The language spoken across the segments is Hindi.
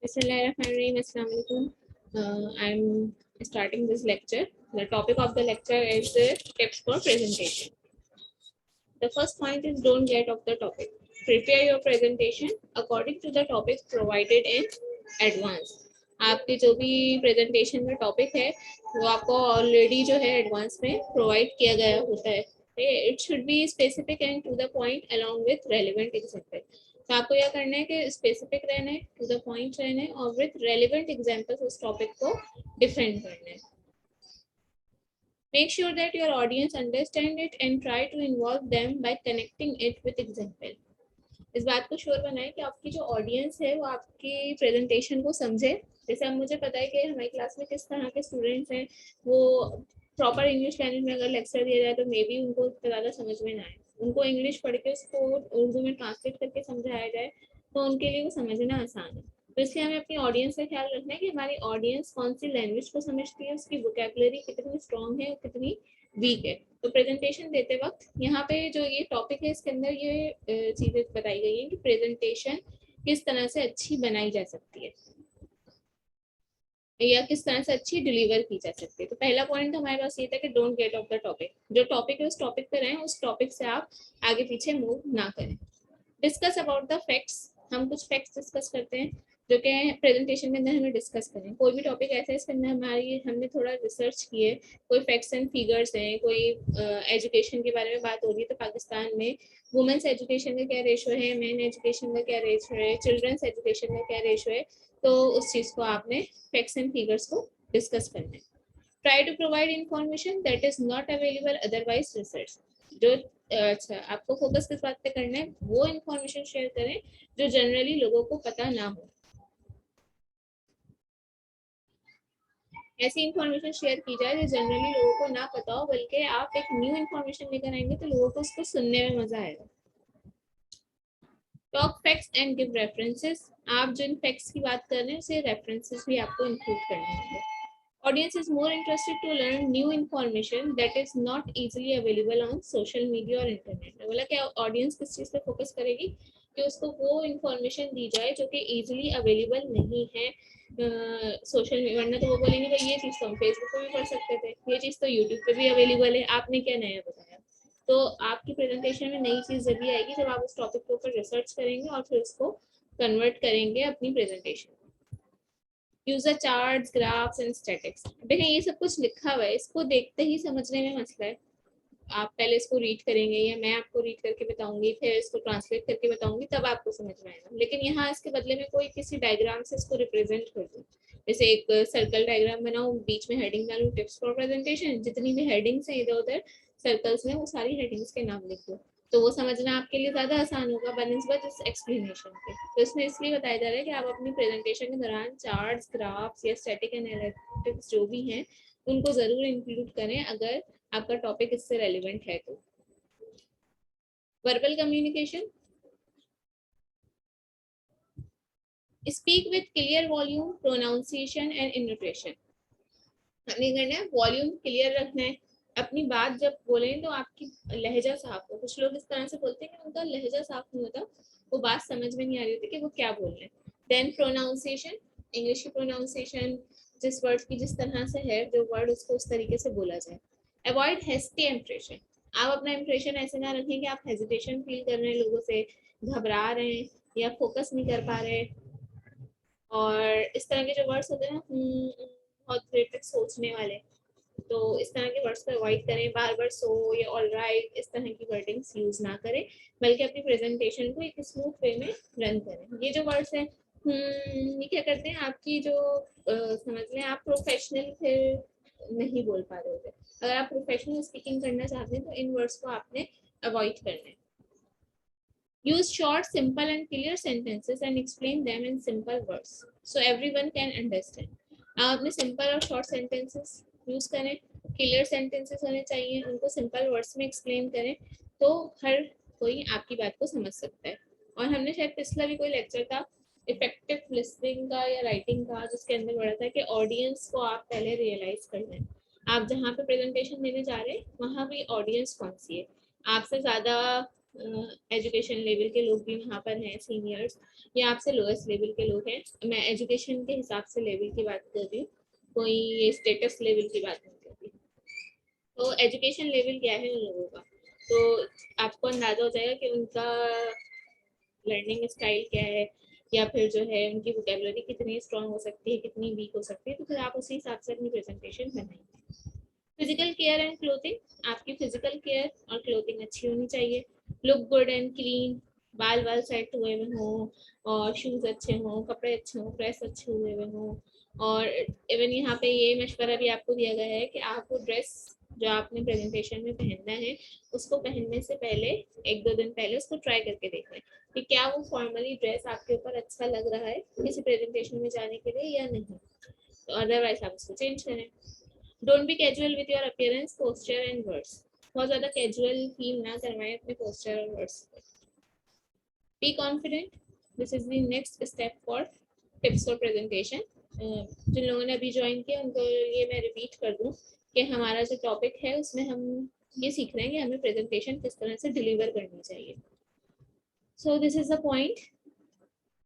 Bismillahirrahmanirrahim. Assalamu alaikum. I'm starting this lecture. The topic of the lecture is the tips for presentation. The first point is don't get off the topic. Prepare your presentation according to the topic provided in advance. आपके जो भी प्रेजेंटेशन में टॉपिक है वो आपको ऑलरेडी जो है एडवांस में प्रोवाइड किया गया होता है. It should be specific and to the point along with relevant example. तो आपको यह करना है कि स्पेसिफिक रहना है, टू द पॉइंट रहना है और विथ रेलिवेंट एग्जाम्पल्स उस टॉपिक को डिफेंड करना है. Make sure that your audience understand it and try to involve them by connecting it with example. इस बात को श्योर बनाएं कि आपकी जो ऑडियंस है वो आपकी प्रेजेंटेशन को समझे. जैसे अब मुझे पता है कि हमारी क्लास में किस तरह के स्टूडेंट्स हैं, वो प्रॉपर इंग्लिश लैंग्वेज में अगर लेक्चर दिया जाए तो मे बी उनको उतना ज़्यादा समझ में ना आए. उनको इंग्लिश पढ़ के उसको उर्दू में ट्रांसलेट करके समझाया जाए तो उनके लिए वो समझना आसान है. तो इसलिए हमें अपनी ऑडियंस का ख्याल रखना है कि हमारी ऑडियंस कौन सी लैंग्वेज को समझती है, उसकी वोकैबुलरी कितनी स्ट्रॉन्ग है और कितनी वीक है. तो प्रेजेंटेशन देते वक्त यहाँ पे जो ये टॉपिक है इसके अंदर ये चीज़ें बताई गई हैं कि प्रेजेंटेशन किस तरह से अच्छी बनाई जा सकती है या किस तरह से अच्छी डिलीवर की जा सकती है. तो पहला पॉइंट हमारे पास ये था कि don't get of the topic. जो टॉपिक है उस टॉपिक पे रहें, उस टॉपिक से आप आगे पीछे मूव ना करें. Discuss about the facts. हम कुछ फैक्ट्स डिस्कस करते हैं जो कि प्रेजेंटेशन के अंदर हमें डिस्कस करें. कोई भी टॉपिक ऐसा है इसके अंदर हमने थोड़ा रिसर्च किए, कोई फैक्ट्स एंड फिगर्स हैं, कोई एजुकेशन के बारे में बात हो रही है तो पाकिस्तान में वुमेन्स एजुकेशन का क्या रेशो है, मेन एजुकेशन का क्या रेशो है, चिल्ड्रंस एजुकेशन का क्या रेशो है, तो उस चीज़ को आपने फैक्ट्स एंड फिगर्स को डिस्कस करना है. Try to provide information that is not available otherwise research. जो अच्छा आपको फोकस किस बात पे करना है, वो इंफॉर्मेशन शेयर करें जो जनरली लोगों को पता ना हो. ऐसी इंफॉर्मेशन शेयर की जाए जो जनरली लोगों को ना पता हो, बल्कि आप एक न्यू इंफॉर्मेशन लेकर आएंगे तो लोगों को उसको सुनने में मजा आएगा. Talk facts and give references. आप जिन फैक्ट्स की बात कर रहे हैं उसे रेफरेंसेस भी आपको इंक्लूड करने होंगे. Audience is more interested to learn new information that is not easily available on social media or internet. बोला कि ऑडियंस किस चीज़ पे फोकस करेगी कि उसको वो इंफॉर्मेशन दी जाए जो कि इजीली अवेलेबल नहीं है सोशल मीडिया. वरना तो वो बोलेंगे भाई ये चीज़ तो हम फेसबुक पे भी पढ़ सकते थे, ये चीज़ तो यूट्यूब पे भी अवेलेबल है, आपने क्या नया बताया. तो आपकी प्रेजेंटेशन में नई चीज़ जब भी आएगी जब आप उस टॉपिक के ऊपर रिसर्च करेंगे और फिर उसको कन्वर्ट करेंगे अपनी presentation. User charts, graphs and statics. देखिए ये सब कुछ लिखा हुआ है, इसको देखते ही समझने में मसला है. आप पहले इसको रीड करेंगे या मैं आपको रीड करके बताऊंगी, फिर इसको ट्रांसलेट करके बताऊंगी, तब आपको समझ में आएगा. लेकिन यहाँ इसके बदले में कोई किसी डायग्राम से इसको रिप्रेजेंट कर दूँ. जैसे एक सर्कल डायग्राम बनाऊँ, बीच में हेडिंग डालूँ टिप्स फॉर प्रेजेंटेशन, जितनी भी हेडिंग्स हैं इधर उधर सर्कल्स में वो सारी हेडिंग्स के नाम लिख दो, तो वो समझना आपके लिए ज़्यादा आसान होगा बनिस्बत इस एक्सप्लेनेशन के. तो इसमें इसलिए बताया जा रहा है कि आप अपनी प्रेजेंटेशन के दौरान चार्ट्स, ग्राफ्स या स्टैटिक एनालिटिक्स जो भी हैं उनको ज़रूर इंक्लूड करें अगर आपका टॉपिक इससे रेलिवेंट है तो. Verbal communication. Speak with clear volume, pronunciation and intonation. हमने करना है वॉल्यूम क्लियर रखना है. अपनी बात जब बोलें तो आपकी लहजा साफ हो. कुछ लोग इस तरह से बोलते हैं कि उनका लहजा साफ नहीं होता, वो बात समझ में नहीं आ रही होती कि वो क्या बोल रहे हैं. Then pronunciation. इंग्लिश की प्रोनाउंसिएशन जिस वर्ड की जिस तरह से है, जो वर्ड उसको उस तरीके से बोला जाए. Avoid hasty impression. आप अपना इंप्रेशन ऐसे ना रखें कि आप हेजिटेशन फील कर रहे हैं, लोगों से घबरा रहे हैं या फोकस नहीं कर पा रहे. और इस तरह के जो वर्ड्स होते हैं ना, बहुत क्रिटिक सोचने वाले, तो इस तरह के वर्ड्स को अवॉइड करें. बार बार सो या ऑलराइट इस तरह की वर्डिंग्स यूज ना करें, बल्कि अपनी प्रेजेंटेशन को एक स्मूथ वे में रन करें. ये जो वर्ड्स हैं ये क्या करते हैं, आपकी जो समझ लें आप प्रोफेशनल फिर नहीं बोल पा रहे होते. अगर आप प्रोफेशनल स्पीकिंग करना चाहते हैं तो इन वर्ड्स को आपने अवॉइड करना है. Use short, simple and clear sentences and explain them in simple words so everyone can understand. आप अपने simple और short sentences यूज करें, clear sentences होने चाहिए, उनको simple words में explain करें तो हर कोई आपकी बात को समझ सकता है. और हमने शायद पिछला भी कोई लेक्चर था इफेक्टिव लिसनिंग का या राइटिंग का, जिसके अंदर बड़ा था कि ऑडियंस को आप पहले रियलाइज कर लें. आप जहाँ पे प्रेजेंटेशन देने जा रहे हैं वहाँ भी ऑडियंस कौन सी है. आपसे ज़्यादा एजुकेशन लेवल के लोग भी वहाँ पर हैं, सीनियर्स या आपसे लोएस्ट लेवल के लोग हैं। मैं एजुकेशन के हिसाब से लेवल की बात कर रही हूँ, कोई ये स्टेटस लेवल की बात नहीं कर रही। तो एजुकेशन लेवल क्या है उन लोगों का, तो आपको अंदाजा हो जाएगा कि उनका लर्निंग स्टाइल क्या है, या फिर जो है उनकी वोकेबलरी कितनी स्ट्रांग हो सकती है, कितनी वीक हो सकती है, तो फिर आप उसी हिसाब से अपनी प्रेजेंटेशन बनाएंगे। फिजिकल केयर एंड क्लोथिंग, आपकी फिजिकल केयर और क्लोथिंग अच्छी होनी चाहिए। लुक गुड एंड क्लीन, बाल बाल सेट हुए हुए हों, और शूज़ अच्छे हों, कपड़े अच्छे हों, प्रेस अच्छे हुए हुए हों। और इवन यहाँ पे ये मशवरा भी आपको दिया गया है कि आपको ड्रेस जो आपने प्रेजेंटेशन में पहनना है, उसको पहनने से पहले 1-2 दिन पहले उसको ट्राई करके देखना है कि क्या वो फॉर्मली ड्रेस आपके ऊपर अच्छा लग रहा है किसी प्रेजेंटेशन में जाने के लिए या नहीं। तो अदरवाइज आप उसको चेंज करें। Don't be casual with your appearance, posture and words, बहुत ज़्यादा कैजुअल फील ना करवाएं अपने पोस्चर और words. Be confident, this is the next step for tips for presentation. जिन लोगों ने अभी ज्वाइन किया उनको ये मैं रिपीट कर दूं कि हमारा जो टॉपिक है उसमें हम ये सीख रहे हैं कि हमें प्रेजेंटेशन किस तरह से डिलीवर करनी चाहिए। So this is the point,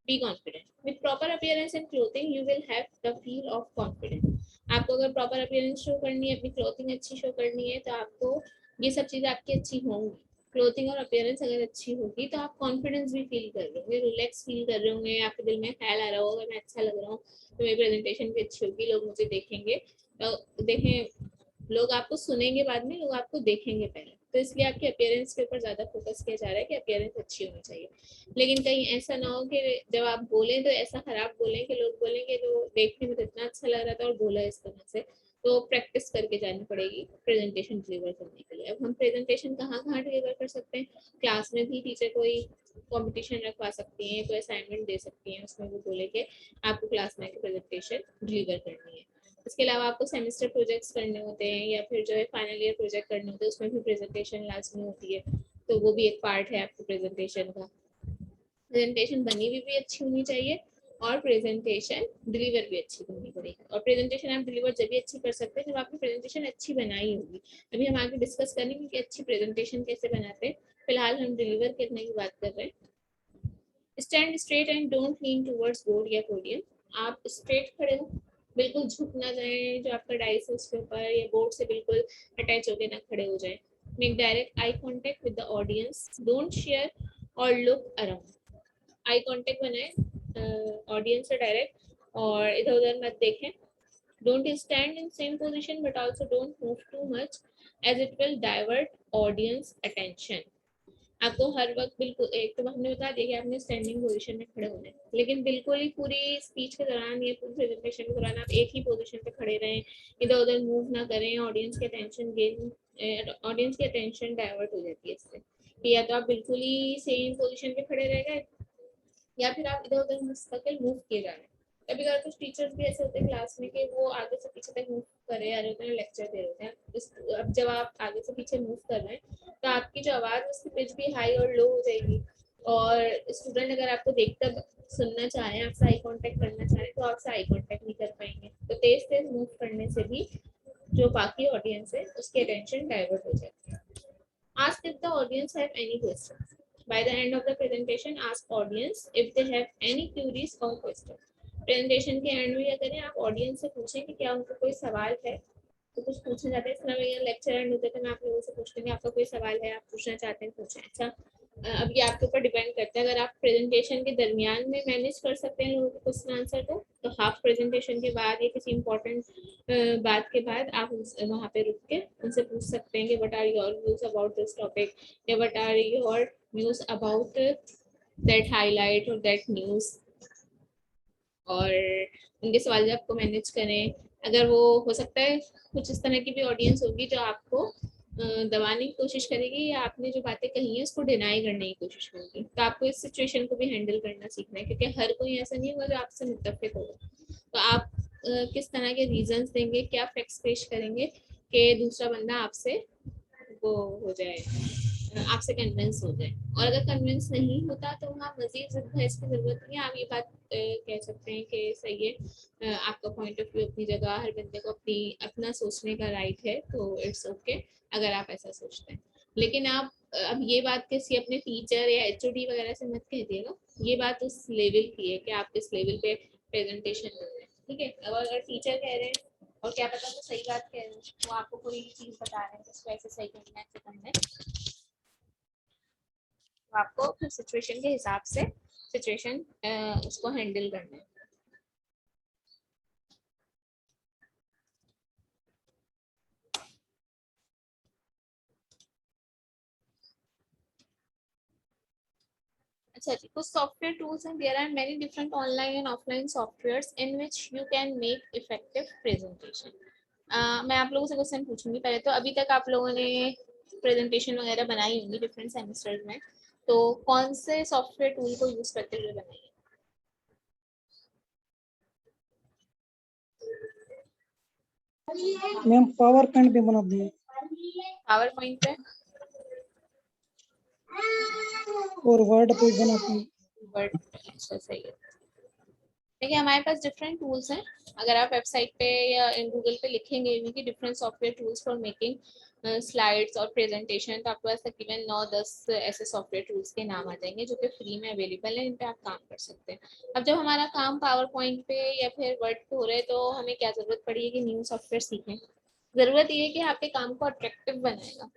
be confident with proper appearance and clothing you will have the feel of confidence. आपको अगर प्रॉपर अपीयरेंस शो करनी है, अपनी क्लोथिंग अच्छी शो करनी है, तो आपको ये सब चीज़ें आपकी अच्छी होंगी। क्लोथिंग और अपीयरेंस अगर अच्छी होगी तो आप कॉन्फिडेंस भी फील कर रहे होंगे, रिलैक्स फील कर रहे होंगे, आपके दिल में ख्याल आ रहा होगा मैं अच्छा लग रहा हूँ तो मेरी प्रेजेंटेशन भी अच्छी होगी, लोग मुझे देखेंगे। तो देखें, लोग आपको सुनेंगे बाद में, लोग आपको देखेंगे पहले, तो इसलिए आपके अपीयरेंस के ऊपर ज़्यादा फोकस किया जा रहा है कि अपीयरेंस अच्छी होनी चाहिए। लेकिन कहीं ऐसा ना हो कि जब आप बोलें तो ऐसा खराब बोलें कि लोग बोलेंगे जो देखने में तो इतना अच्छा लग रहा था और बोला इस तरह से। तो प्रैक्टिस करके जानी पड़ेगी प्रेजेंटेशन डिलीवर करने के लिए। अब हम प्रेजेंटेशन कहाँ कहाँ डिलीवर कर सकते हैं, क्लास में भी टीचर कोई कंपटीशन रखवा सकती हैं, कोई असाइनमेंट दे सकती हैं, उसमें वो बोले कि आपको क्लास में प्रेजेंटेशन डिलीवर करनी है। इसके अलावा आपको सेमेस्टर प्रोजेक्ट्स करने होते हैं या फिर जो है फाइनल ईयर प्रोजेक्ट करने होते हैं, उसमें भी प्रेजेंटेशन लाजमी होती है, तो वो भी एक पार्ट है आपके प्रेजेंटेशन का। प्रेजेंटेशन बनी हुई भी अच्छी होनी चाहिए और प्रेजेंटेशन डिलीवर भी अच्छी होनी पड़ेगी। और प्रेजेंटेशन आप डिलीवर जब भी अच्छी कर सकते हैं जब आपकी प्रेजेंटेशन अच्छी बनाई होगी। अभी हम आगे डिस्कस करेंगे कि अच्छी प्रेजेंटेशन कैसे बनाते हैं, फिलहाल हम डिलीवर करने की बात कर रहे हैं। Stand straight and don't lean towards board या पोडियम, आप स्ट्रेट खड़े हो, बिल्कुल झुक ना जाए, जो आपका डाइस है उसके ऊपर या बोर्ड से बिल्कुल अटैच होकर ना खड़े हो जाए। Make direct eye contact with the audience, don't stare or look around. Eye contact बनाएं ऑडियंस से डायरेक्ट, और इधर उधर मत देखें। Don't stand in same position but also don't move too much as it will divert audience attention. आपको हर वक्त बिल्कुल, एक तो हमने बता दिया कि आपने स्टैंडिंग पोजीशन में खड़े होना है, लेकिन बिल्कुल ही पूरी स्पीच के दौरान या पूरी प्रेजेंटेशन के दौरान आप एक ही पोजीशन पे खड़े रहें, इधर उधर मूव ना करें, ऑडियंस की अटेंशन गेन, ऑडियंस की अटेंशन डाइवर्ट हो जाती है इससे। या तो आप बिल्कुल ही सेम पोजीशन पे खड़े रह गए या फिर आप इधर उधर मुस्तकिल मूव किए जा रहे हैं। कभी कभी कुछ टीचर्स भी ऐसे होते हैं क्लास में कि वो आगे से पीछे तक मूव कर रहे होते हैं, लेक्चर दे रहे होते हैं। अब जब आप आगे से पीछे मूव कर रहे हैं तो आपकी जो आवाज़ है उसकी पिच भी हाई और लो हो जाएगी, और स्टूडेंट अगर आपको देखकर सुनना चाहें, आपसे आई कांटेक्ट करना चाहें, तो आपसे आई कांटेक्ट नहीं कर पाएंगे। तो तेज तेज मूव करने से भी जो बाकी ऑडियंस है उसकी अटेंशन डाइवर्ट हो जाती है। Ask if the audience have any questions. By the end of the presentation, ask audience if they have any queries or questions. Presentation के एंड में क्या करें, आप ऑडियंस से पूछें कि क्या उनको कोई सवाल है, तो कुछ पूछना चाहते हैं। इस तरह में लेक्चर एंड होते थे, मैं आप लोगों से पूछती हूँ आपका कोई सवाल है, आप पूछना चाहते हैं पूछें। अच्छा, अब ये आपके ऊपर डिपेंड करता है, अगर आप प्रेजेंटेशन के दरमियान में मैनेज कर सकते हैं लोगों के क्वेश्चन आंसर को, तो हाफ प्रेजेंटेशन के बाद या किसी इंपॉर्टेंट बात के बाद आप वहाँ पे रुक के उनसे पूछ सकते हैं कि what are your views about this topic, या what are your views about that highlight और दैट न्यूज़। और उनके सवाल जब आपको मैनेज करें, अगर वो हो सकता है कुछ इस तरह की भी ऑडियंस होगी जो आपको दबाने की कोशिश करेगी, या आपने जो बातें कही हैं उसको डिनाई करने की कोशिश करेगी, तो आपको इस सिचुएशन को भी हैंडल करना सीखना है, क्योंकि हर कोई ऐसा नहीं होगा जो आपसे मुत्तफिक होगा। तो आप किस तरह के रीजंस देंगे, क्या फैक्ट्स पेश करेंगे कि दूसरा बंदा आपसे वो हो जाए, आपसे कन्विंस हो जाए। और अगर कन्विंस नहीं होता तो वहाँ मजीद बहस की जरूरत नहीं है, आप ये बात कह सकते हैं कि सही है, आपका पॉइंट ऑफ व्यू अपनी जगह, हर बंदे को अपना सोचने का राइट है, तो इट्स ओके अगर आप ऐसा सोचते हैं। लेकिन आप अब ये बात किसी अपने टीचर या एचओडी वगैरह से मत कह दिएगा, ये बात उस लेवल की है कि आप किस लेवल पे प्रेजेंटेशन कर रहे हैं, ठीक है। अब अगर टीचर कह रहे हैं और क्या पता वो सही बात कह रहे हैं, वो आपको कोई चीज बता रहे हैं इसको ऐसे सही करना है, ऐसे करना है, तो आपको फिर सिचुएशन के हिसाब से सिचुएशन उसको हैंडल करना है। अच्छा जी, कुछ सॉफ्टवेयर टूल्स हैं, there are many different online and offline softwares in which you can make effective presentation. मैं आप लोगों से क्वेश्चन पूछूंगी पहले, तो अभी तक आप लोगों ने प्रेजेंटेशन वगैरह बनाई होंगी डिफरेंट सेमेस्टर्स में, तो कौन से सॉफ्टवेयर टूल को यूज करते हुए बनाई है? मैम पावर पॉइंट पे बना दिए पावर पॉइंट पे और वर्ड पे बनाते हैं। वर्ड, अच्छा सही है। देखिए हमारे पास डिफरेंट टूल्स हैं, अगर आप वेबसाइट पे या इन गूगल पे लिखेंगे भी कि different software tools for making slides और प्रेजेंटेशन, तो आपके पास तकरीबन 9-10 ऐसे सॉफ्टवेयर टूल्स के नाम आ जाएंगे जो कि फ्री में अवेलेबल है, इन पे आप काम कर सकते हैं। अब जब हमारा काम पावर पॉइंट पे या फिर वर्ड पे हो रहा है, तो हमें क्या जरूरत पड़ी है कि न्यू सॉफ्टवेयर सीखें। जरूरत ये है कि आपके काम को अट्रैक्टिव बनाएगा।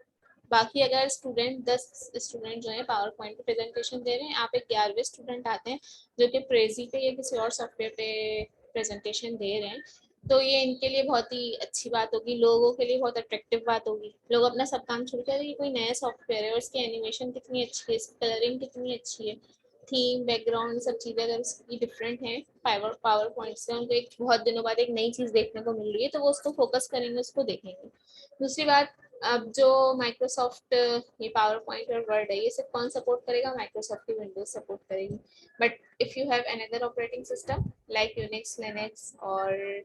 बाकी अगर स्टूडेंट 10 स्टूडेंट जो है पावर पॉइंट पे प्रेजेंटेशन दे रहे हैं, आप एक 11वें स्टूडेंट आते हैं जो कि प्रेजी पे या किसी और सॉफ्टवेयर पे प्रेजेंटेशन दे रहे हैं, तो ये इनके लिए बहुत ही अच्छी बात होगी, लोगों के लिए बहुत अट्रैक्टिव बात होगी। लोग अपना सब काम छोड़ कर, ये कोई नया सॉफ्टवेयर है और इसकी एनिमेशन कितनी अच्छी है, इसकी कलरिंग कितनी अच्छी है, थीम बैकग्राउंड सब चीज़ें अगर उसकी डिफरेंट है पावर पावर पॉइंट से, उनको एक बहुत दिनों बाद एक नई चीज़ देखने को मिल रही है, तो वो उसको फोकस करेंगे, उसको देखेंगे। दूसरी बात, अब जो माइक्रोसॉफ्ट ये पावर पॉइंट और वर्ड है, ये सिर्फ कौन सपोर्ट करेगा? माइक्रोसॉफ्ट की विंडोज सपोर्ट करेगी। But if you have another operating system like Unix, Linux और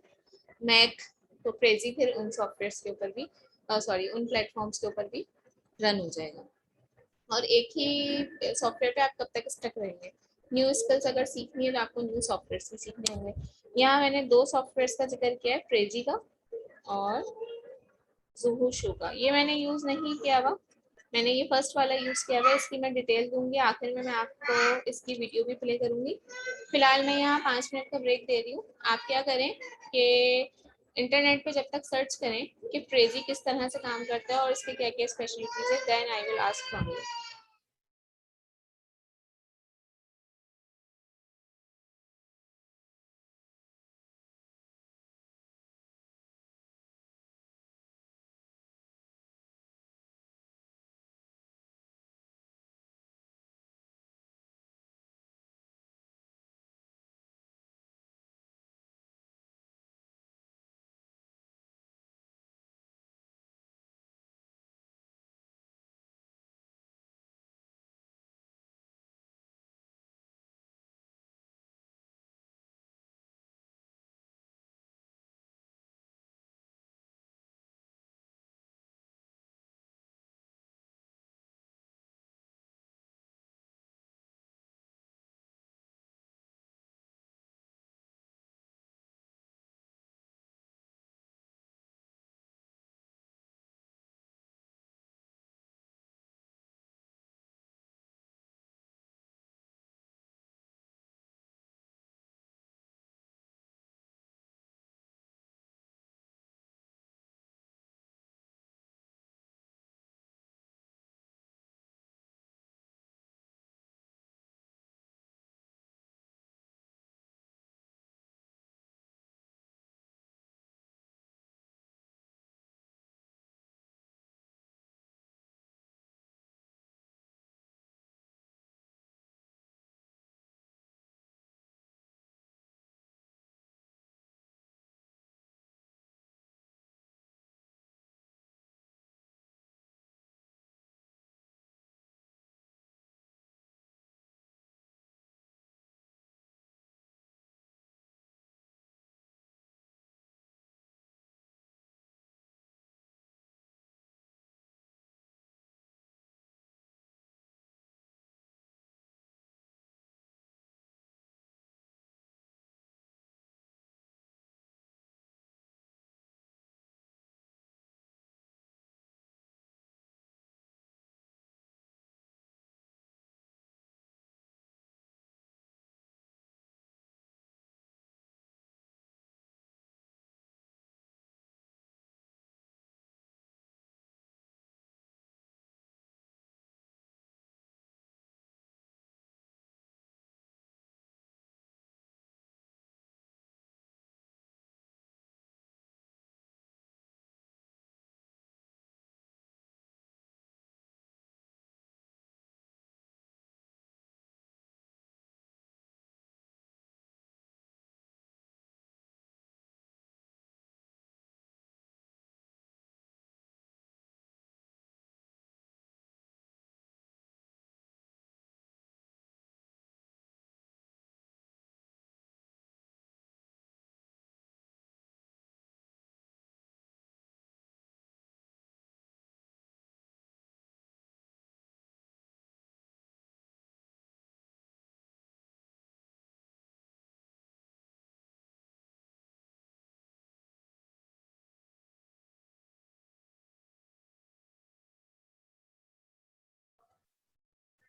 मैक, तो प्रेजी फिर उन सॉफ्टवेयर्स के ऊपर भी, सॉरी उन प्लेटफॉर्म्स के ऊपर भी रन हो जाएगा। और एक ही सॉफ्टवेयर पे आप कब तक स्टक रहेंगे? न्यू स्किल्स अगर सीखनी है तो आपको न्यू सॉफ्टवेयर भी सीखने होंगे। यहाँ मैंने दो सॉफ्टवेयर का जिक्र किया है, प्रेजी का और ज़ूहू शो का। ये मैंने यूज़ नहीं किया हुआ, मैंने ये फर्स्ट वाला यूज़ किया हुआ है, इसकी मैं डिटेल दूंगी आखिर में, मैं आपको इसकी वीडियो भी प्ले करूंगी। फिलहाल मैं यहाँ 5 मिनट का ब्रेक दे रही हूँ। आप क्या करें कि इंटरनेट पे जब तक सर्च करें कि प्रेजी किस तरह से काम करता है और इसके क्या क्या स्पेशलिटीज है, then I will ask from you.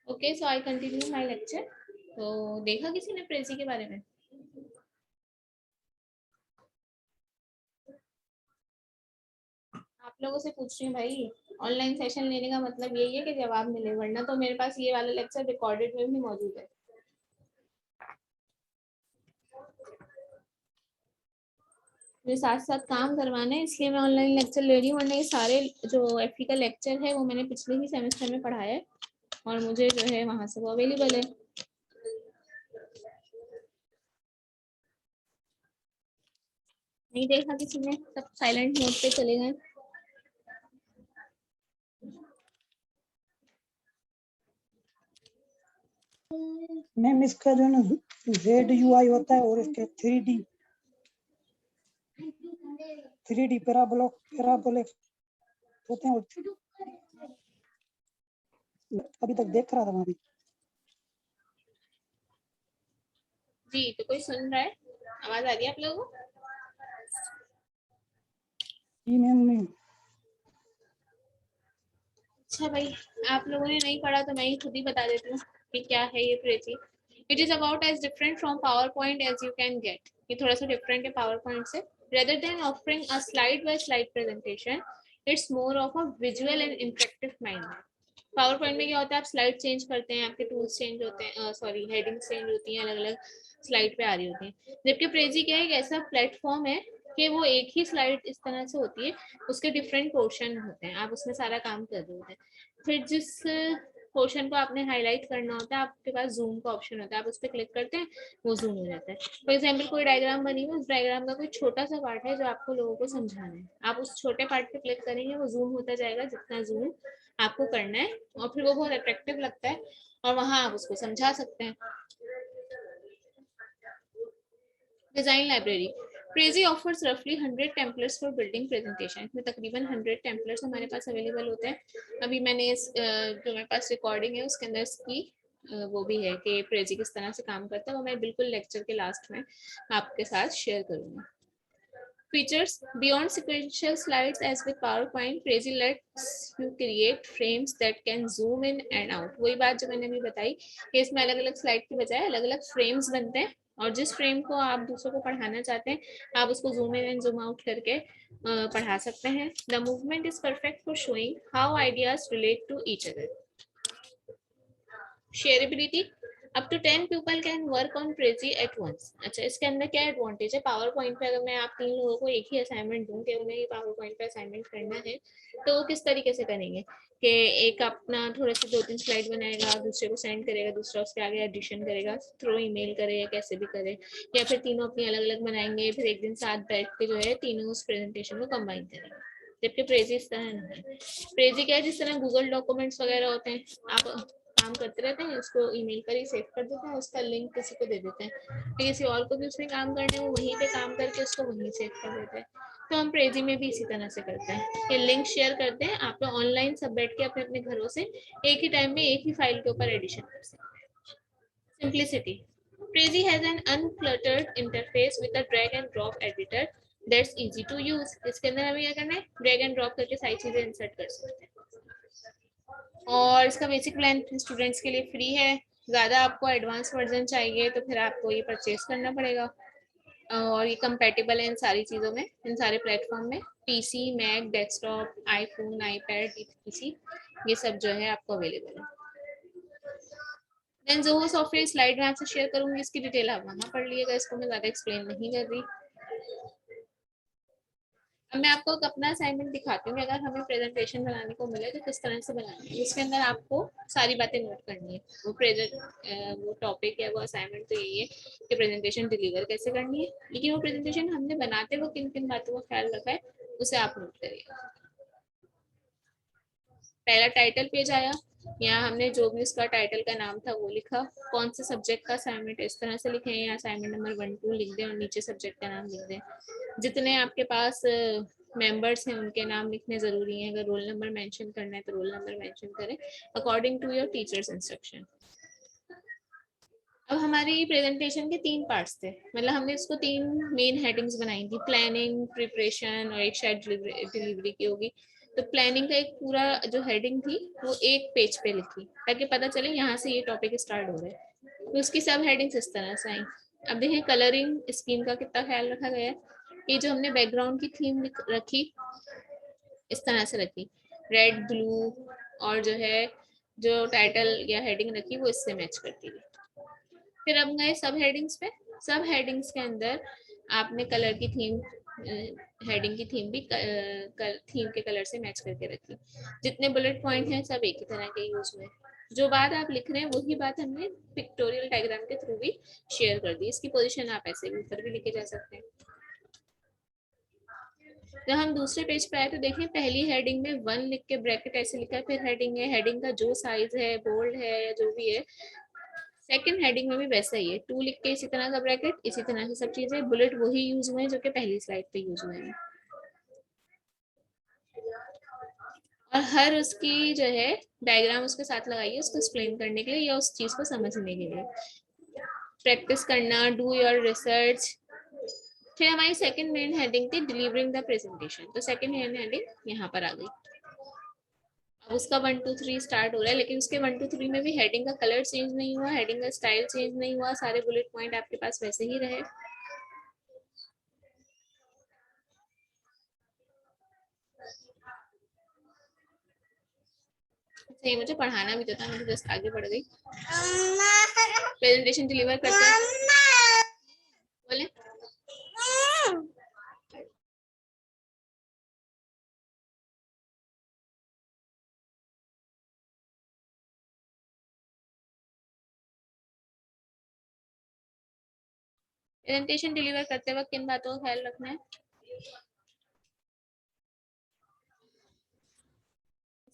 Okay, so I continue my lecture. तो देखा किसी ने प्रेजी के बारे में? आप लोगों से पूछ रही हूँ भाई, ऑनलाइन सेशन लेने का मतलब यही है कि जवाब मिले, वरना तो मेरे पास ये वाला लेक्चर रिकॉर्डेड में भी मौजूद है। मेरे साथ साथ काम करवाना है, इसलिए मैं ऑनलाइन लेक्चर ले रही हूँ, वरना ये सारे जो एफी का लेक्चर है वो मैंने पिछले ही सेमेस्टर में पढ़ाया है और मुझे जो है वहां से वो अवेलेबल है। नहीं देखा किसी ने? सब साइलेंट मोड पे चले गए। मैम इसका जो ना ZUI होता है और इसके 3D पैराबोलिक होते हैं, और अभी तक देख रहा था मैं अभी। जी, तो कोई सुन रहा है? आवाज आ रही है आप लोगों को? जी मैम नहीं। अच्छा भाई, आप लोगों ने नहीं पढ़ा तो मैं ही खुद ही बता देती हूँ कि क्या है ये Prezi. It is about as different from PowerPoint as you can get. ये थोड़ा सा डिफरेंट है पावर पॉइंट से। Rather than offering a slide by slide presentation, it's more of a visual and interactive mind. PowerPoint में क्या होता है, आप स्लाइड चेंज करते हैं, आपके टूल्स चेंज होते हैं, सॉरी हेडिंग चेंज होती हैं, अलग अलग स्लाइड पे आ रही होती हैं। जबकि प्रेजी क्या है, एक ऐसा प्लेटफॉर्म है कि वो एक ही स्लाइड इस तरह से होती है, उसके डिफरेंट पोर्शन होते हैं, आप उसमें सारा काम कर रहे होते हैं। फिर जिस पोर्शन को आपने हाईलाइट करना होता है, आपके पास जूम का ऑप्शन होता है, आप उस पर क्लिक करते हैं, वो जूम हो जाता है। फॉर एग्जाम्पल कोई डायग्राम बनी हुई, उस डायग्राम का कोई छोटा सा पार्ट है जो आपको लोगों को समझाना है, आप उस छोटे पार्ट पे क्लिक करेंगे, वो जूम होता जाएगा जितना जूम आपको करना है, और फिर वो बहुत अट्रैक्टिव लगता है और वहां आप उसको समझा सकते हैं। Design library. Prezi offers roughly 100 templates for building presentation। इसमें तकरीबन 100 templates हमारे पास अवेलेबल होते हैं। अभी मैंने इस जो मेरे पास रिकॉर्डिंग है उसके अंदर इसकी वो भी है कि प्रेजी किस तरह से काम करता है, वो मैं बिल्कुल लेक्चर के लास्ट में आपके साथ शेयर करूंगी। Features beyond sequential slides as with PowerPoint, Prezi lets you create frames that can zoom in and out। वही बात जो मैंने अभी बताई कि इसमें अलग अलग स्लाइड की बजाय अलग अलग फ्रेम्स बनते हैं, और जिस फ्रेम को आप दूसरों को पढ़ाना चाहते हैं आप उसको zoom in and zoom out करके पढ़ा सकते हैं। The movement is perfect for showing how ideas relate to each other. Shareability, up to 10 people can work on Prezi at once. अच्छा, इसके अंदर क्या एडवांटेज है, पावर पॉइंट पे अगर मैं आप 3 लोगों को एक ही असाइनमेंट दूं कि उन्हें ये पावर पॉइंट पे असाइनमेंट करना है, तो वो किस तरीके से करेंगे कि एक अपना थोड़े से 2-3 स्लाइड बनाएगा, दूसरे को सेंड करेगा, दूसरा उसके आगे एडिशन करेगा, थ्रू ईमेल करे या कैसे भी करे, या फिर तीनों अपनी अलग अलग बनाएंगे, फिर एक दिन साथ बैठ के जो है तीनों उस प्रेजेंटेशन को कंबाइन करेंगे। जबकि प्रेजी इस तरह नहीं है। प्रेजी क्या है, जिस तरह गूगल डॉक्यूमेंट्स वगैरह होते हैं, आप काम करते रहते हैं, उसको ईमेल पर ही सेव कर देते हैं, उसका लिंक किसी को दे देते हैं, फिर किसी और को भी उसमें काम करना है, वो वहीं पे काम करके उसको वहीं सेव कर देते हैं। तो हम प्रेजी में भी इसी तरह से करते हैं कि लिंक शेयर करते हैं, आप लोग ऑनलाइन सब बैठ के अपने अपने घरों से एक ही टाइम में एक ही फाइल के ऊपर एडिशन कर सकते हैं। Simplicity, Prezi has an uncluttered interface with a drag and drop editor that's easy to use। इसके अंदर हमें क्या करना है, ड्रैग एंड ड्रॉप करके सारी चीजें इंसर्ट कर सकते हैं। और इसका बेसिक प्लान स्टूडेंट्स के लिए फ्री है। ज़्यादा आपको एडवांस वर्जन चाहिए तो फिर आपको ये परचेज करना पड़ेगा, और ये कंपेटेबल है इन सारी चीज़ों में, इन सारे प्लेटफॉर्म में, PC, Mac, desktop, iPhone, iPad, PC, ये सब जो है आपको अवेलेबल है। देन जोहो सॉफ्टवेयर स्लाइड में आपसे शेयर करूंगी, इसकी डिटेल आप वहाँ पढ़ लीजिएगा, इसको मैं ज़्यादा एक्सप्लेन नहीं कर रही। अब मैं आपको अपना असाइनमेंट दिखाती हूँ कि अगर हमें प्रेजेंटेशन बनाने को मिले तो किस तरह से बनाना है। इसके अंदर आपको सारी बातें नोट करनी है, वो टॉपिक है, वो असाइनमेंट तो यही है कि प्रेजेंटेशन डिलीवर कैसे करनी है, लेकिन वो प्रेजेंटेशन हमने बनाते हुए किन किन बातों का ख्याल रखा है उसे आप नोट करिए। पहला टाइटल पेज आया, यहाँ हमने जो भी उसका टाइटल का नाम था वो लिखा, कौन से सब्जेक्ट का असाइनमेंट इस तरह से लिखे हैं, असाइनमेंट नंबर 1-2 लिख दें और नीचे सब्जेक्ट का नाम लिख दें। जितने आपके पास मेंबर्स हैं उनके नाम लिखने जरूरी है, अगर रोल नंबर मेंशन करना है तो रोल नंबर मेंशन करें according to your teachers instruction. अब हमारी प्रेजेंटेशन के 3 पार्ट्स थे, मतलब हमने इसको 3 मेन हेडिंग्स बनाई थी, प्लानिंग, प्रिपरेशन और एक शायद डिलीवरी की होगी। तो प्लानिंग का एक पूरा जो हेडिंग थी वो एक पेज पे लिखी ताकि पता चले यहाँ से ये टॉपिक स्टार्ट हो रहा है। तो उसकी सब हेडिंग्स इस तरह से आई। अब देखिए कलरिंग स्कीम का कितना ख्याल रखा गया है। ये जो हमने बैकग्राउंड की थीम रखी इस तरह से रखी, रेड ब्लू, और जो है जो टाइटल या हेडिंग रखी वो इससे मैच करती है। फिर अब गए सब हेडिंग्स पे। सब हेडिंग्स के अंदर आपने कलर की थीम, हेडिंग की थीम भी थीम के कलर से मैच करके रखी। जितने बुलेट पॉइंट हैं सब एक ही तरह के यूज में। जो बात आप लिख रहे हैं वही बात हमने पिक्टोरियल डायग्राम के थ्रू भी शेयर कर दी। इसकी पोजीशन आप ऐसे भी ऊपर भी लिखे जा सकते हैं। जब हम दूसरे पेज पे आए तो देखें पहली हेडिंग में 1 लिख के ब्रैकेट ऐसे लिखा है, फिर हेडिंग है, हेडिंग का जो साइज है बोल्ड है या जो भी है। सेकंड हेडिंग में भी वैसा ही है, 2 लिख के इसी तरह का ब्रैकेट, इसी तरह से सब चीजें, बुलेट वही यूज हुए हैं जो कि पहली स्लाइड पे यूज हुए हैं। और हर उसकी जो है डायग्राम उसके साथ लगाइए उसको एक्सप्लेन करने के लिए या उस चीज को समझने के लिए। प्रैक्टिस करना, डू योर रिसर्च। फिर हमारी सेकंड मेन हेडिंग थी डिलीवरिंग द प्रेजेंटेशन। तो सेकंड मेन हेडिंग यहाँ पर आ गई। अब उसका 1 2 3 स्टार्ट हो रहा है, लेकिन उसके 1 2 3 में भी हेडिंग का कलर चेंज नहीं हुआ, हेडिंग का स्टाइल चेंज नहीं हुआ, सारे बुलेट पॉइंट आपके पास वैसे ही रहे। सही, मुझे पढ़ाना भी तो था, मुझे जस्ट आगे बढ़ गई। प्रेजेंटेशन डिलीवर करते हैं, बोले प्रेजेंटेशन डिलीवर करते वक्त किन बातों का ख्याल रखना है?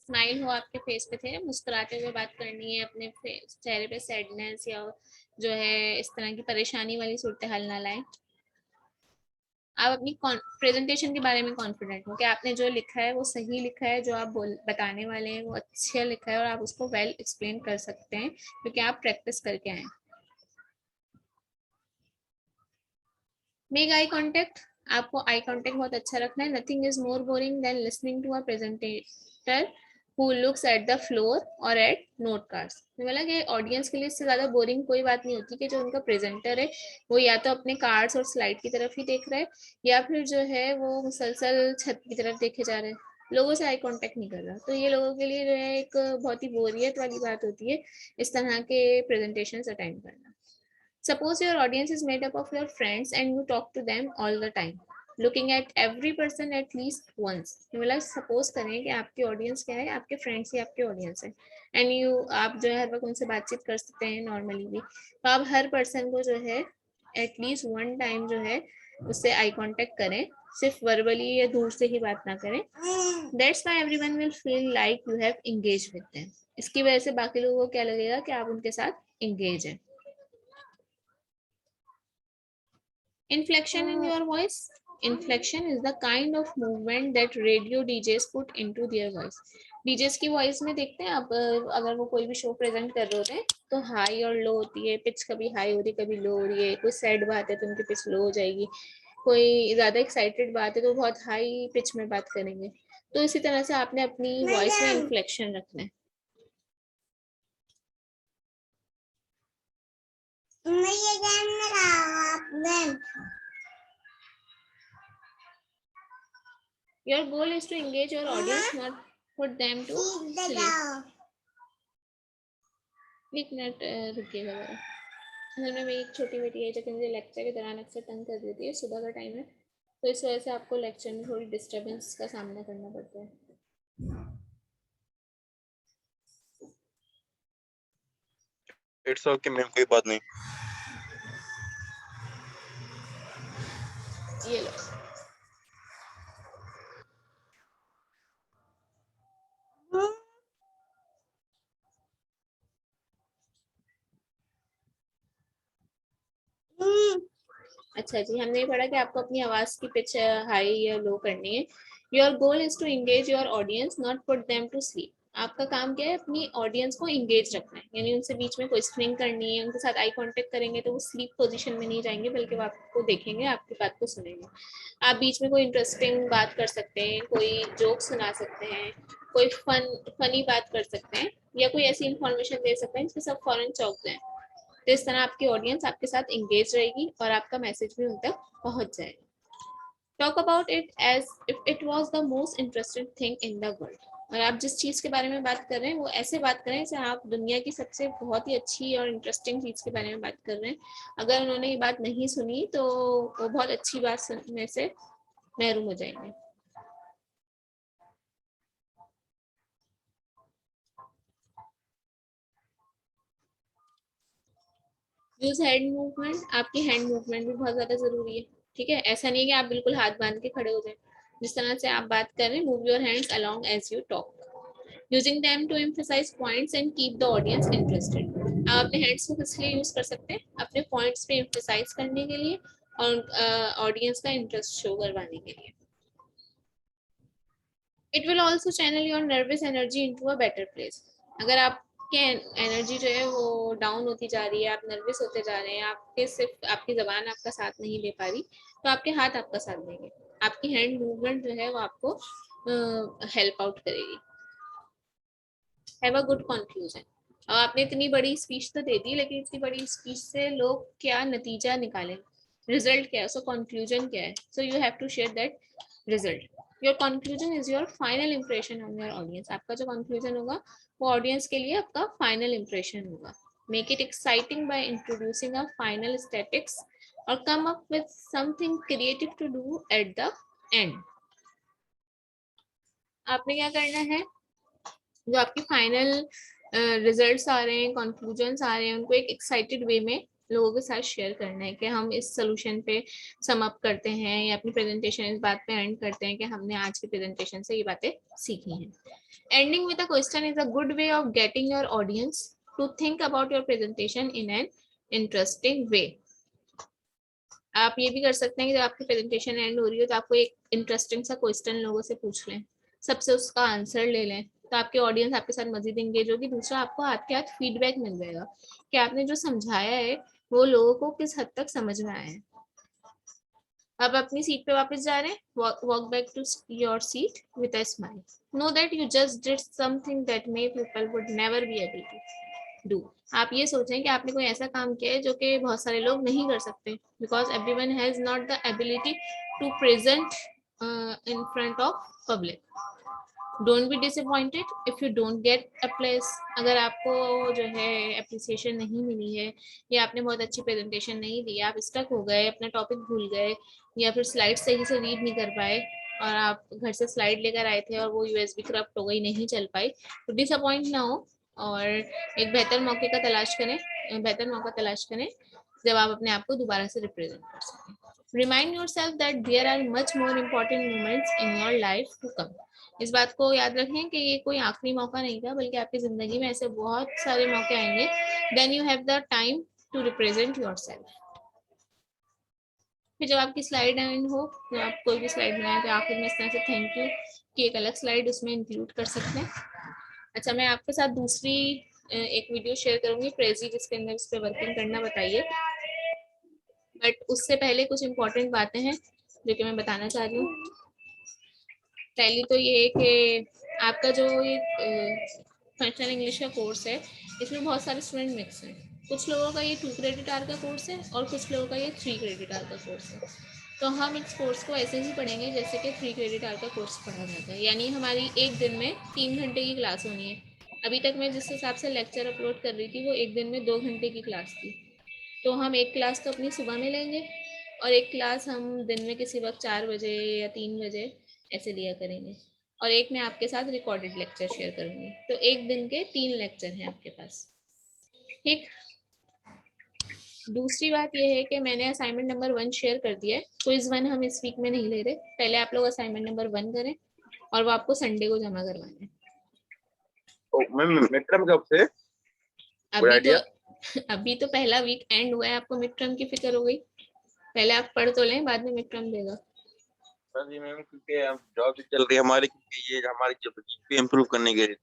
स्माइल हो आपके फेस पे, थे मुस्कुराते हुए बात करनी है, अपने चेहरे पे सैडनेस या जो है इस तरह की परेशानी वाली सूरत हाल ना लाएं। आप अपनी प्रेजेंटेशन के बारे में कॉन्फिडेंट हो कि आपने जो लिखा है वो सही लिखा है, जो आप बताने वाले हैं वो अच्छा लिखा है और आप उसको वेल एक्सप्लेन कर सकते हैं क्योंकि आप प्रैक्टिस करके आए। Make eye contact. आपको आई कांटेक्ट बहुत अच्छा रखना है। Nothing is more boring than listening to a presentator who looks at the floor or at note cards। मतलब कि ऑडियंस के लिए इससे ज़्यादा बोरिंग कोई बात नहीं होती कि जो उनका प्रेजेंटर है वो या तो अपने कार्ड्स और स्लाइड की तरफ ही देख रहा है या फिर जो है वो मुसलसल छत की तरफ देखे जा रहे हैं, लोगों से आई कांटेक्ट नहीं कर रहा। तो ये लोगों के लिए जो है एक बहुत ही बोरियत वाली बात होती है इस तरह के प्रेजेंटेशन अटेंड करना। Suppose your audience is made up of your friends and you talk to them all the time, looking at every person at least once। मतलब सपोज करें कि आपकी ऑडियंस क्या है, आपके फ्रेंड्स ही आपके ऑडियंस है एंड यू, आप जो है हर वक्त उनसे बातचीत कर सकते हैं नॉर्मली भी, तो आप हर पर्सन को जो है एटलीस्ट 1 टाइम जो है उससे आई कांटेक्ट करें, सिर्फ वर्बली या दूर से ही बात ना करें। That's why everyone will feel like you have engage with them. इसकी वजह से बाकी लोगों को क्या लगेगा कि आप उनके साथ एंगेज हैं। Inflection in your voice. Inflection is the kind of movement that radio DJs put into their voice। DJs की वॉइस में देखते हैं आप, अगर वो कोई भी शो प्रेजेंट कर रहे होते हैं तो हाई और लो होती है, पिच कभी हाई हो रही कभी लो हो रही है, कोई सैड बात है तो उनकी पिच लो हो जाएगी, कोई ज्यादा एक्साइटेड बात है तो बहुत हाई पिच में बात करेंगे। तो इसी तरह से आपने अपनी वॉइस में इन्फ्लेक्शन रखना है। Your goal is to engage your audience, not put them to sleep। एक मिनट रुकिएगा जरा। असल में मेरी एक छोटी बेटी है जो कि मुझे लेक्चर के दौरान अक्सर तंग कर देती है। सुबह का टाइम है तो इस वजह से आपको लेक्चर में थोड़ी डिस्टर्बेंस का सामना करना पड़ता है। इट्स ओके मैम, कोई बात नहीं। ये लो। अच्छा जी, हमने पढ़ा कि आपको अपनी आवाज की पिच हाई या लो करनी है। Your goal is to engage your audience, not put them to sleep. आपका काम क्या है, अपनी ऑडियंस को इंगेज रखना है, यानी उनसे बीच में क्वेश्चनिंग करनी है, उनके साथ आई कांटेक्ट करेंगे तो वो स्लीप पोजीशन में नहीं जाएंगे, बल्कि वो आपको देखेंगे, आपकी बात को सुनेंगे। आप बीच में कोई इंटरेस्टिंग बात कर सकते हैं, कोई जोक सुना सकते हैं, कोई फनी बात कर सकते हैं, या कोई ऐसी इंफॉर्मेशन दे सकते हैं जिससे सब फौरन चौंक जाए। तो इस तरह आपकी ऑडियंस आपके साथ इंगेज रहेगी और आपका मैसेज भी उन तक पहुंच जाएगा। Talk about it as if it was the most interesting thing in the world. और आप जिस चीज़ के बारे में बात कर रहे हैं वो ऐसे बात करें जैसे आप दुनिया की सबसे बहुत ही अच्छी और इंटरेस्टिंग चीज़ के बारे में बात कर रहे हैं। अगर उन्होंने ये बात नहीं सुनी तो वो बहुत अच्छी बात सुनने से महरूम हो जाएंगे। Use hand movement. आपकी हैंड मूवमेंट भी बहुत ज़्यादा ज़रूरी है। ठीक है, ऐसा नहीं है कि आप बिल्कुल हाथ बांध के खड़े हो जाए। जिस तरह से आप बात कर रहे हैं, move your hands along as you talk, using them to emphasize points and keep the audience interested। आप अपने हैंड्स को किस लिए यूज कर सकते हैं? अपने पॉइंट्स पे एम्फेसाइज करने के लिए और ऑडियंस का इंटरेस्ट शो करवाने के लिए। It will also channel your nervous energy into a better place. अगर आपके एनर्जी जो है वो डाउन होती जा रही है, आप नर्वस होते जा रहे हैं, आपके सिर्फ आपकी जबान आपका साथ नहीं दे पा रही, तो आपके हाथ आपका साथ देंगे। आपकी हैंड मूवमेंट जो है वो आपको हेल्प आउट करेगी। Have a good conclusion. अब आपने इतनी बड़ी स्पीच तो दे दी, लेकिन इतनी बड़ी स्पीच से लोग क्या नतीजा निकालें, रिजल्ट क्या है, सो कंक्लूजन क्या है? So you have to share that result. Your conclusion is your final impression on your audience. आपका जो कंक्लूजन होगा वो ऑडियंस के लिए आपका फाइनल इंप्रेशन होगा। Make it exciting by introducing a final statics और come up with something creative to do at the end. आपने क्या करना है, जो आपकी फाइनल रिजल्ट्स आ रहे हैं, कंक्लूजन्स आ रहे हैं, उनको एक एक्साइटेड वे में लोगों के साथ शेयर करना है कि हम इस सोल्यूशन पे सम अप करते हैं, या अपनी प्रेजेंटेशन इस बात पे एंड करते हैं कि हमने आज की प्रेजेंटेशन से ये बातें सीखी हैं। Ending with a question is a good way of getting your audience to think about your presentation in an interesting way. आप ये भी कर सकते हैं कि जब आपकी प्रेजेंटेशन एंड हो रही हो तो आपको एक इंटरेस्टिंग सा क्वेश्चन लोगों से पूछ लें, सबसे उसका आंसर ले लें, तो आपके ऑडियंस आपके साथ मजीद इंगेज होगी। दूसरा, आपको हाथ के हाथ फीडबैक मिल जाएगा कि आपने जो समझाया है वो लोगों को किस हद तक समझ में आया है। अब अपनी सीट पे वापस जा रहे हैं, walk back to your seat with a smile. Know that you just did something that may people would never be able to do. आप ये सोचें कि आपने कोई ऐसा काम किया है जो कि बहुत सारे लोग नहीं कर सकते, because everyone has not the ability to present in front of public. Don't be disappointed if you don't get a place. अगर आपको जो है अप्रिसिएशन नहीं मिली है, या आपने बहुत अच्छी प्रेजेंटेशन नहीं दी, आप स्टक हो गए, अपना टॉपिक भूल गए, या फिर स्लाइड सही से रीड नहीं कर पाए, और आप घर से स्लाइड लेकर आए थे और वो यूएसबी करप्ट हो गई, नहीं चल पाई, तो डिसअपॉइंट ना हो और एक बेहतर मौके का तलाश करें, बेहतर मौका तलाश करें जब आप अपने आप को दोबारा से रिप्रेजेंट कर सकें। Remind yourself that there are much more important moments in your life to come. इस बात को याद रखें कि ये कोई आखिरी मौका नहीं था, बल्कि आपकी जिंदगी में ऐसे बहुत सारे मौके आएंगे। Then you have the time to represent yourself. फिर जब आपकी स्लाइड एंड हो, तो आप कोई भी स्लाइड बनाए तो आखिर में इस तरह से थैंक यू की एक अलग स्लाइड उसमें इंक्लूड कर सकते हैं। अच्छा, मैं आपके साथ दूसरी एक वीडियो शेयर करूंगी प्रेजी, जिसके अंदर इस पर वर्किंग करना बताइए। बट उससे पहले कुछ इंपॉर्टेंट बातें हैं जो कि मैं बताना चाह रही हूँ। पहली तो ये है कि आपका जो ये फंक्शनल इंग्लिश का कोर्स है, इसमें बहुत सारे स्टूडेंट मिक्स हैं। कुछ लोगों का ये 2 क्रेडिट आवर का कोर्स है और कुछ लोगों का ये 3 क्रेडिट आवर का कोर्स है। तो हम इस कोर्स को ऐसे ही पढ़ेंगे जैसे कि 3 क्रेडिट आवर का कोर्स पढ़ा जाता है, यानी हमारी एक दिन में 3 घंटे की क्लास होनी है। अभी तक मैं जिस हिसाब से लेक्चर अपलोड कर रही थी वो एक दिन में 2 घंटे की क्लास थी। तो हम एक क्लास तो अपनी सुबह में लेंगे और एक क्लास हम दिन में किसी वक्त 4 बजे या 3 बजे ऐसे लिया करेंगे, और एक मैं आपके साथ रिकॉर्डेड लेक्चर शेयर करूंगी। तो एक दिन के 3 लेक्चर हैं आपके पास। ठीक। दूसरी बात यह है कि मैंने असाइनमेंट नंबर 1 शेयर कर दिया है। क्विज 1 हम इस वीक में नहीं ले रहे। पहले आप लोग असाइनमेंट नंबर 1 करें और वो आपको संडे को जमा करवाना है। मैम मिड टर्म कब से? अभी तो पहला वीक एंड हुआ है, आपको मिड टर्म की फिक्र हो गई? पहले आप पढ़ तो लें, बाद में मिड टर्म देगा। बस ये मैम क्योंकि अब जॉब भी चल रही है हमारी, क्योंकि ये हमारी जब इम्प्रूव करने के लिए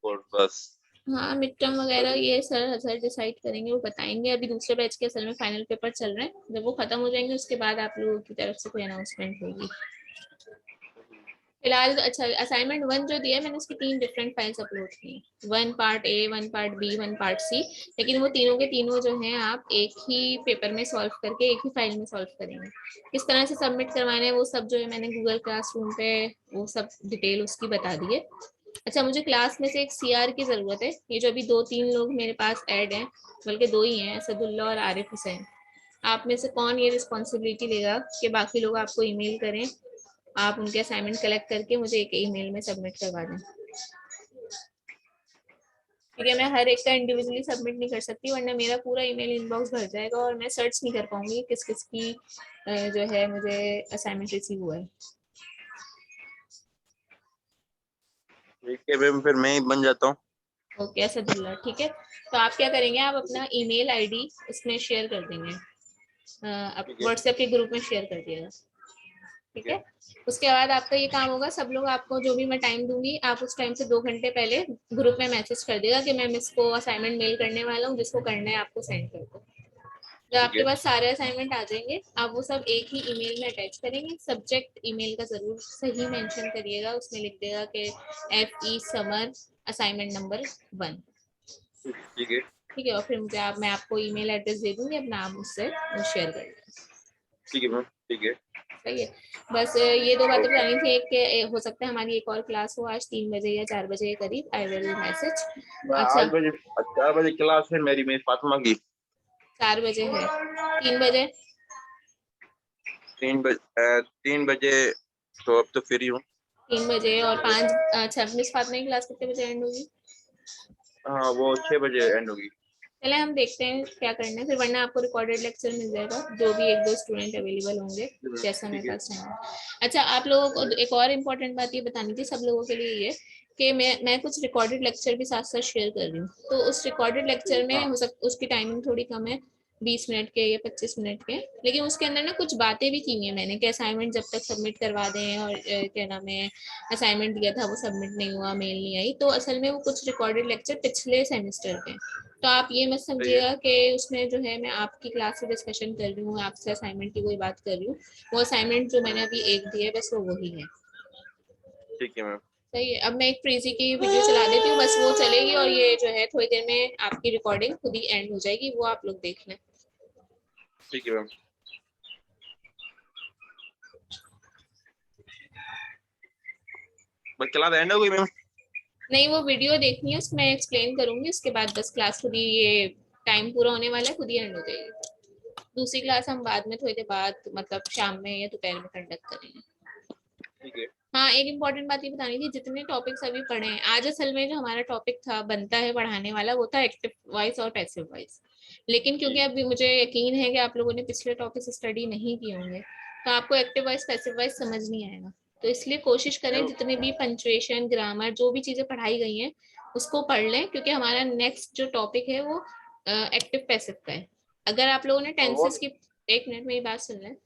और बस। हाँ मिड टर्म वगैरह ये सर डिसाइड करेंगे, वो बताएंगे। अभी दूसरे बैच के असल में फाइनल पेपर चल रहे हैं, जब वो खत्म हो जाएंगे उसके बाद आप लोगों की तरफ से कोई अनाउंसमेंट होगी। फिलहाल अच्छा, असाइनमेंट 1 जो दिया है मैंने, उसकी 3 डिफरेंट फाइल्स अपलोड की, 1 part A, 1 part B, 1 part C. लेकिन वो तीनों के तीनों जो हैं आप एक ही पेपर में सॉल्व करके एक ही फाइल में सॉल्व करेंगे। किस तरह से सबमिट करवाने हैं वो सब जो है मैंने गूगल क्लासरूम पे वो सब डिटेल उसकी बता दी है। अच्छा, मुझे क्लास में से एक सीआर की जरूरत है। ये जो अभी 2-3 लोग मेरे पास ऐड हैं, बल्कि 2 ही हैं, असदुल्ला और आरिफ हुसैन। आप में से कौन ये रिस्पॉन्सिबिलिटी लेगा कि बाकी लोग आपको ईमेल करें, आप उनके असाइनमेंट कलेक्ट करके मुझे एक ईमेल में सबमिट करवा दें। ठीक है, मैं हर एक का इंडिविजुअली सबमिट नहीं कर सकती, वरना मेरा पूरा ईमेल इनबॉक्स भर जाएगा और मैं सर्च नहीं कर पाऊंगी किस किस की जो है मुझे असाइनमेंट रिसीव हुआ है। ठीक है मैम, फिर मैं ही बन जाता हूँ। ओके असदुल्ला, ठीक है। तो आप क्या करेंगे, आप अपना ईमेल आईडी उसमें शेयर कर देंगे, व्हाट्सएप के ग्रुप में शेयर कर दिएगा, ठीक है। उसके बाद आपका ये काम होगा, सब लोग आपको जो भी मैं टाइम दूंगी आप उस टाइम से 2 घंटे पहले ग्रुप में मैसेज कर देगा कि मैं मिस को असाइनमेंट मेल करने वाला हूँ, जिसको करना है आपको सेंड कर दो। जब आपके पास सारे असाइनमेंट आ जाएंगे आप वो सब एक ही ईमेल में अटैच करेंगे। सब्जेक्ट ईमेल का जरूर सही मेंशन करिएगा, उसमें लिख देगा कि FE समर असाइनमेंट नंबर 1, ठीक है। ठीक है। और फिर मुझे मैं आपको ईमेल एड्रेस दे दूंगी, अपना आप मुझसे शेयर कर देना। ठीक है मैम, ठीक है। सही है। बस ये 2 बातें बतानी थी, एक के हो सकता है हमारी एक और क्लास हो आज 3 बजे या 4 बजे के करीब, आई विल मैसेज। अच्छा 4 बजे क्लास है मेरी फातिमा की। 4 बजे है, 3 बजे 3 बजे तो अब तो फ्री हूँ। 3 बजे और 5, अच्छा मिस फातिमा की क्लास कितने बजे एंड होगी? हाँ वो 6 बजे एंड होगी। चले हम देखते हैं क्या करना है फिर, वरना आपको रिकॉर्डेड लेक्चर मिल जाएगा, जो भी 1-2 स्टूडेंट अवेलेबल होंगे जैसा मेरे पास टाइम है। अच्छा, आप लोगों को एक और इम्पोर्टेंट बात ये बतानी थी सब लोगों के लिए, ये कि मैं कुछ रिकॉर्डेड लेक्चर भी साथ साथ शेयर कर रही हूँ। तो उस रिकॉर्डेड लेक्चर में हो सकता उसकी टाइमिंग थोड़ी कम है, 20 मिनट के या 25 मिनट के, लेकिन उसके अंदर ना कुछ बातें भी की हुई है मैंने कि असाइनमेंट जब तक सबमिट करवा दें, और क्या नाम है, असाइनमेंट दिया था वो सबमिट नहीं हुआ, मेल नहीं आई। तो असल में वो कुछ रिकॉर्डेड लेक्चर पिछले सेमेस्टर के, तो आप ये मत समझिएगा कि उसमें जो है मैं आपकी क्लास से डिस्कशन कर रही हूँ, आपसे असाइनमेंट की कोई बात कर रही हूँ। वो असाइनमेंट जो मैंने अभी एक दिया है बस वो वही है। ठीक है मैम। सही है। अब मैं एक प्रीजी की वीडियो चला देती हूँ, बस वो चलेगी और ये जो है थोड़ी देर में आपकी रिकॉर्डिंग खुद ही एंड हो जाएगी, वो आप लोग देख लें। ठीक है मैम। बस क्लास एंड हो गई मैम? नहीं, वो वीडियो देखनी है, उसमें एक्सप्लेन करूंगी, उसके बाद बस क्लास खुद ही, ये टाइम पूरा होने वाला है, खुद ही एंड हो जाएगी। दूसरी क्लास हम बाद में थोड़ी देर बाद, मतलब शाम में या दोपहर में कंडक्ट करेंगे। ठीक है। हाँ, एक इम्पॉर्टेंट बात ये बतानी थी, जितने टॉपिक्स अभी पढ़े हैं आज, असल में जो हमारा टॉपिक था बनता है पढ़ाने वाला वो था एक्टिव वॉइस और पैसिव वॉइस। लेकिन क्योंकि अभी मुझे यकीन है कि आप लोगों ने पिछले टॉपिक्स स्टडी नहीं किए होंगे, तो आपको एक्टिव वॉइस पैसिव वॉइस समझ नहीं आएगा। तो इसलिए कोशिश करें जितने भी पंचुएशन, ग्रामर, जो भी चीजें पढ़ाई गई हैं उसको पढ़ लें, क्योंकि हमारा नेक्स्ट जो टॉपिक है वो एक्टिव पैसिव का है। अगर आप लोगों ने टेंसेस की, 1 मिनट मेरी बात सुन लें,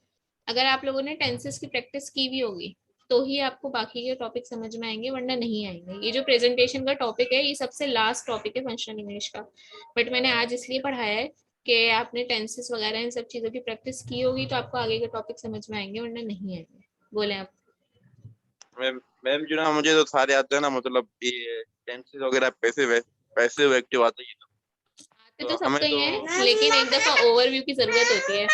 अगर आप लोगों ने टेंसेस की प्रैक्टिस की भी होगी तो ही आपको बाकी के टॉपिक समझ में आएंगे, वरना नहीं आएंगे। ये जो प्रेजेंटेशन का टॉपिक है ये सबसे लास्ट टॉपिक है फंक्शनल इंग्लिश का, बट मैंने आज इसलिए पढ़ाया है कि आपने टेंसेस वगैरह इन सब चीजों की प्रैक्टिस की होगी तो आपको आगे के टॉपिक समझ में आएंगे, वरना नहीं आएंगे। बोले आप। मैम जो ना मुझे तो सारे आते हैं ना, मतलब ये टेंसेस वगैरह पैसे एक्टिव आते हैं। आते तो सबको ही है, लेकिन एक दफा ओवरव्यू की जरूरत होती है।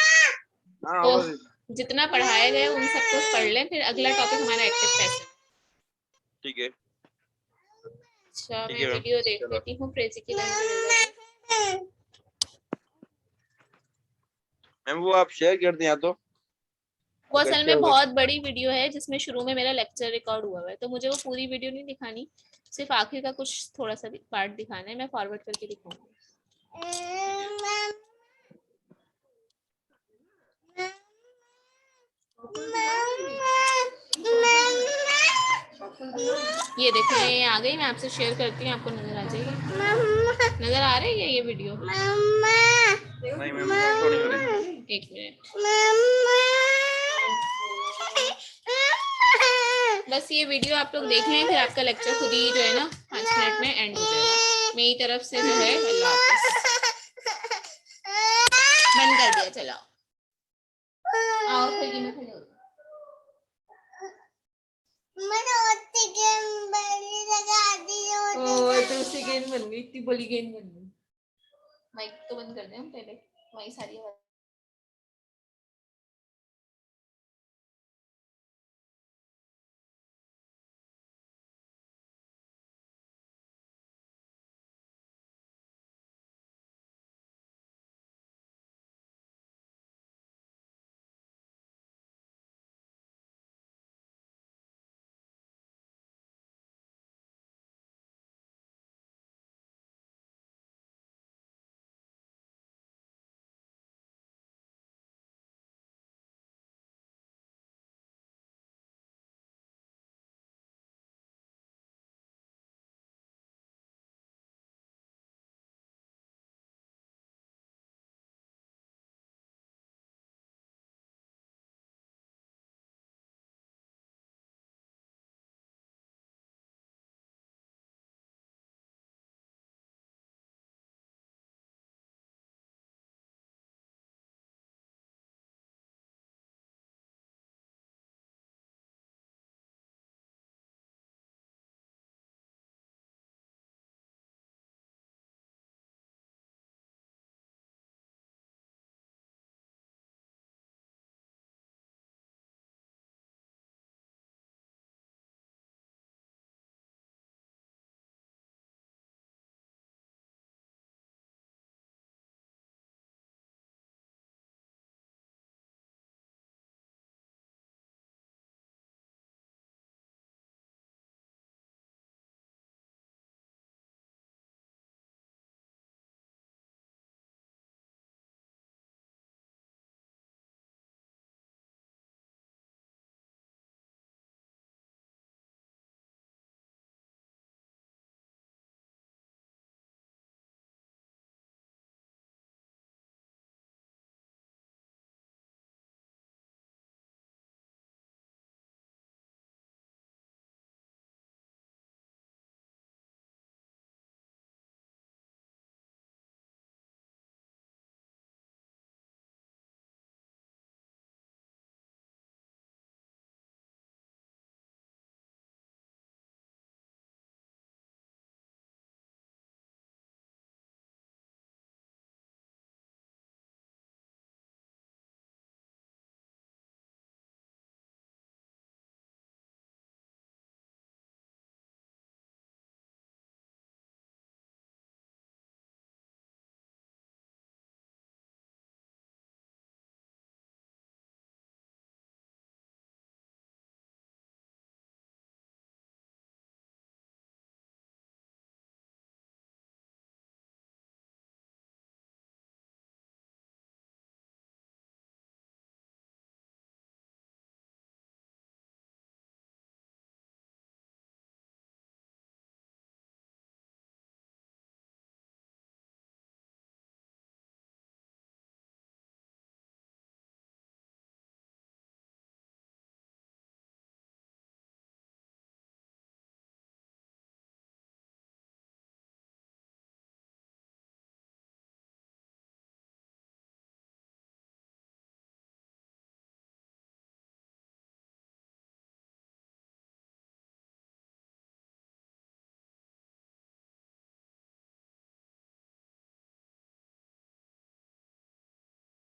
हाँ तो जितना पढ़ाया गया उन सबको पढ़ लें, फिर अगला टॉपिक हमारा एक्टिव पैसिव। ठीक है। अच्छा, ठीक मैं है मैम, वीडियो देख चलो। लेती हूँ प्रेजी की लाइन। मैम वो आप शेयर कर दें या तो। वो असल में बहुत बड़ी वीडियो है जिसमें शुरू में मेरा लेक्चर रिकॉर्ड हुआ है, तो मुझे वो पूरी वीडियो नहीं दिखानी, सिर्फ आखिर का कुछ थोड़ा सा पार्ट दिखाना है, मैं फॉरवर्ड करके दिखाऊंगी। ये देखो, ये आ गई, मैं आपसे शेयर करती हूँ, आपको नजर आ जाएगी। नजर आ रही है ये वीडियो? नहीं मैम, 1 मिनट। बस ये वीडियो आप लोग देख लें, फिर आपका लेक्चर खुद ही जो है ना 5 मिनट में एंड हो जाएगा। मेरी तरफ से जो है अल्लाह हाफिज। बंद कर दिया, चलो आओ खिड़की में खड़े हो। दूसरी गेंद बन गई, इतनी बड़ी गेंद बन गई। माइक तो बंद कर दे हम पहले, वही सारी